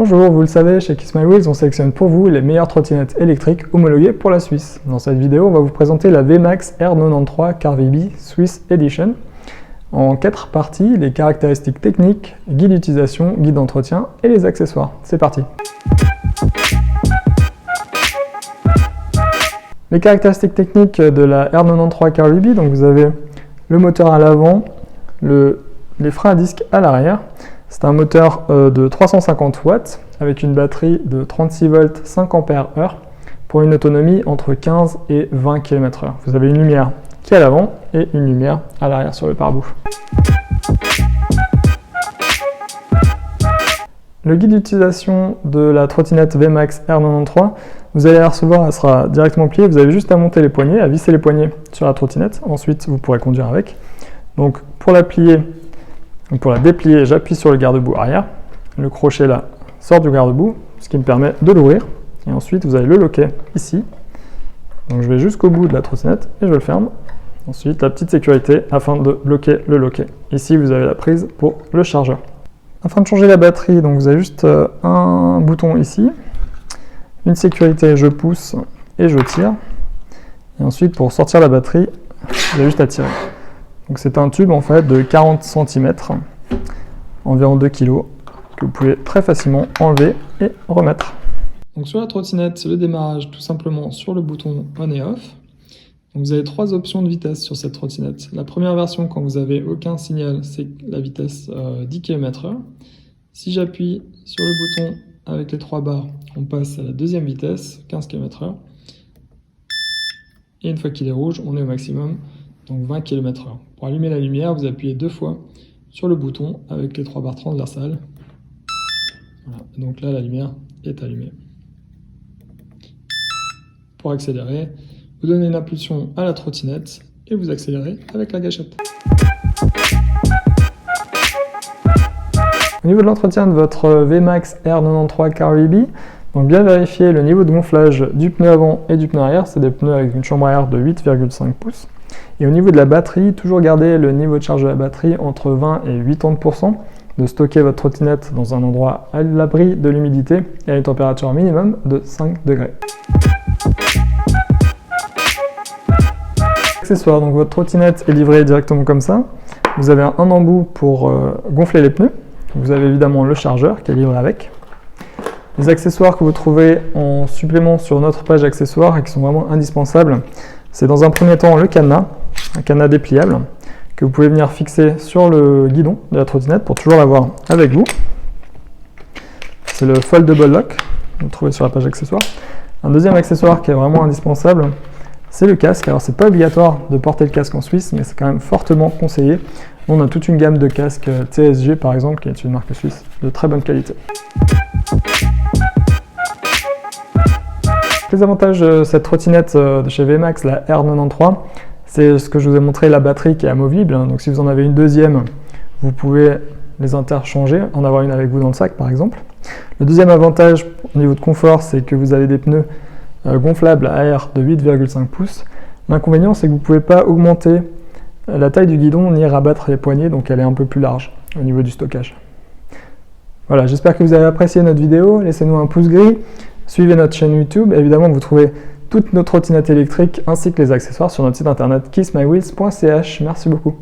Bonjour, vous le savez, chez Kiss My Wheels, on sélectionne pour vous les meilleures trottinettes électriques homologuées pour la Suisse. Dans cette vidéo, on va vous présenter la VMAX R93 CarVB Swiss Edition. En 4 parties, les caractéristiques techniques, guide d'utilisation, guide d'entretien et les accessoires. C'est parti! Les caractéristiques techniques de la R93 CarVB, donc vous avez le moteur à l'avant, les freins à disque à l'arrière. C'est un moteur de 350 watts avec une batterie de 36 volts 5 ampères heure pour une autonomie entre 15 et 20 km/h. Vous avez une lumière qui est à l'avant et une lumière à l'arrière sur le pare-bouche. Le guide d'utilisation de la trottinette VMAX R93, vous allez la recevoir, elle sera directement pliée. Vous avez juste à monter les poignets, à visser les poignets sur la trottinette. Ensuite, vous pourrez conduire avec. Donc, pour la plier, pour la déplier, j'appuie sur le garde-boue arrière. Le crochet là sort du garde-boue, ce qui me permet de l'ouvrir. Et ensuite, vous avez le loquet ici. Donc, je vais jusqu'au bout de la trottinette et je le ferme. Ensuite, la petite sécurité afin de bloquer le loquet. Ici, vous avez la prise pour le chargeur. Afin de changer la batterie, donc vous avez juste un bouton ici. Une sécurité, je pousse et je tire. Et ensuite, pour sortir la batterie, vous avez juste à tirer. Donc c'est un tube en fait de 40 cm, environ 2 kg, que vous pouvez très facilement enlever et remettre. Donc sur la trottinette, le démarrage tout simplement sur le bouton on et off. Donc vous avez 3 options de vitesse sur cette trottinette. La première version, quand vous n'avez aucun signal, c'est la vitesse 10 km/h. Si j'appuie sur le bouton avec les 3 barres, on passe à la deuxième vitesse, 15 km/h. Et une fois qu'il est rouge, on est au maximum, donc 20 km/h. Pour allumer la lumière, vous appuyez 2 fois sur le bouton avec les 3 barres transversales. Voilà. Donc là, la lumière est allumée. Pour accélérer, vous donnez une impulsion à la trottinette et vous accélérez avec la gâchette. Au niveau de l'entretien de votre VMAX R93 CarVB, donc bien vérifier le niveau de gonflage du pneu avant et du pneu arrière. C'est des pneus avec une chambre à air de 8,5 pouces. Et au niveau de la batterie, toujours garder le niveau de charge de la batterie entre 20 et 80%, de stocker votre trottinette dans un endroit à l'abri de l'humidité et à une température minimum de 5 degrés. Accessoires, donc votre trottinette est livrée directement comme ça. Vous avez un embout pour gonfler les pneus. Vous avez évidemment le chargeur qui est livré avec. Les accessoires que vous trouvez en supplément sur notre page accessoires et qui sont vraiment indispensables, c'est dans un premier temps le cadenas, un cadenas dépliable que vous pouvez venir fixer sur le guidon de la trottinette pour toujours l'avoir avec vous. C'est le Foldable Lock, vous le trouvez sur la page accessoires. Un deuxième accessoire qui est vraiment indispensable, c'est le casque. Alors c'est pas obligatoire de porter le casque en Suisse, mais c'est quand même fortement conseillé. On a toute une gamme de casques TSG par exemple, qui est une marque suisse de très bonne qualité. Les avantages de cette trottinette de chez VMAX, la R93, c'est ce que je vous ai montré, la batterie qui est amovible. Donc si vous en avez une deuxième, vous pouvez les interchanger, en avoir une avec vous dans le sac par exemple. Le deuxième avantage au niveau de confort, c'est que vous avez des pneus gonflables à air de 8,5 pouces. L'inconvénient, c'est que vous ne pouvez pas augmenter la taille du guidon ni rabattre les poignées, donc elle est un peu plus large au niveau du stockage. Voilà, j'espère que vous avez apprécié notre vidéo. Laissez-nous un pouce gris. Suivez notre chaîne YouTube. Évidemment, vous trouvez toutes nos trottinettes électriques ainsi que les accessoires sur notre site internet kissmywheels.ch. Merci beaucoup.